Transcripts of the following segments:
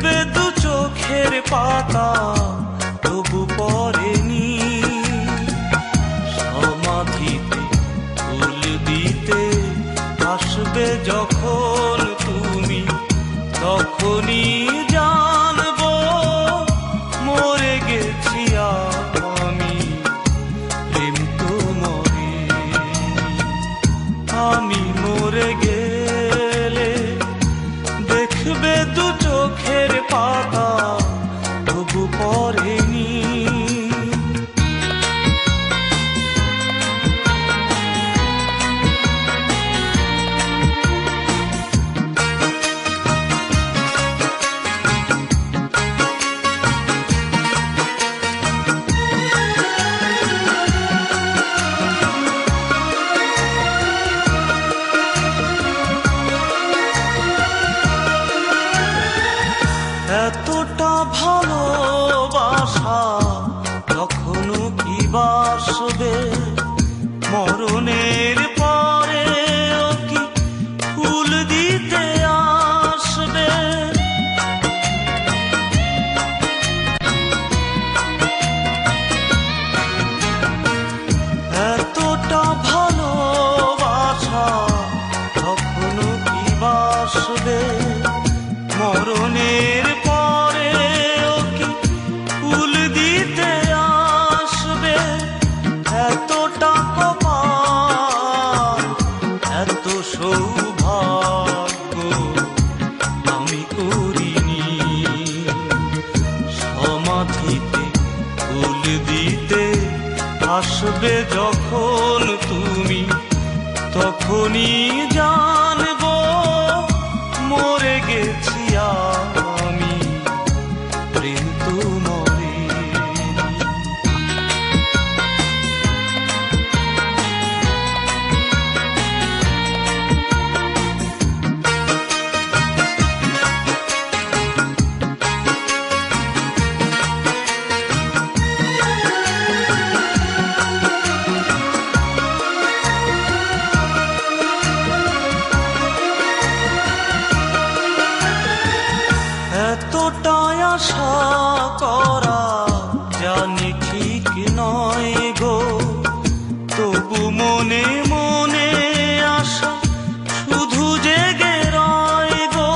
দেখবে দু চোখের পাতা তবু পড়েনি। সমাধিতে ফুল দিতে আসবে যখন তুমি, তখনই জানবো মরে গেছি আমি। প্রেম তো মরেনি, আমি মরে গেলে দেখবে দু চোখের পাতা তবু পড়েনি। এতটা ভালোবাসা কখনো কি বাসবে, মরণের পরেও কি ফুল দিতে আসবে? এতটা ভালোবাসা কখনো কি বাসবে, মরণের পরেও কি ফুল দিতে আসবে? এতটা কপাল, এত সৌভাগ্য আমি করিনি। সমাধিতে ফুল দিতে আসবে যখন তুমি, তখনই জানবো মরে গেছি আমি। প্রেম তো মরেনি। এতটাই আশা করা জানি ঠিক নয় গো, তবু মনে মনে আশা শুধু জেগে রয় গো।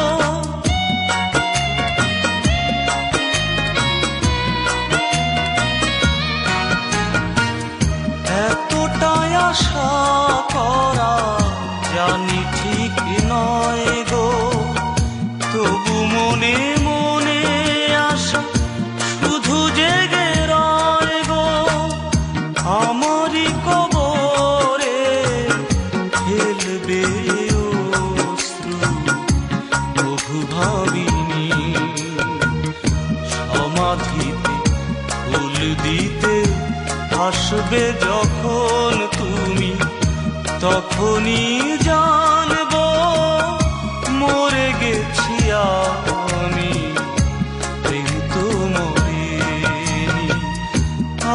এতটাই আশা করা জানি ঠিক নয় গো, তবু মনে মনে আশা শুধু জেগে রয় গো। আমারই কবরে ফেলবে অশ্রু তবু ভাবিনি। সমাধিতে ফুল দিতে আসবে যখন তুমি, তখনই জানবো মরে গেছি আমি। প্রেম তো মরেনি,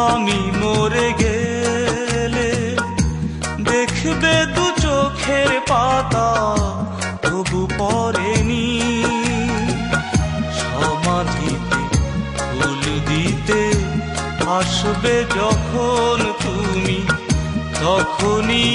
আমি মরে গেলে দেখবে দু চোখের পাতা তবু পড়েনি। সমাধিতে ফুল দিতে আসবে যখন তুমি, তখনই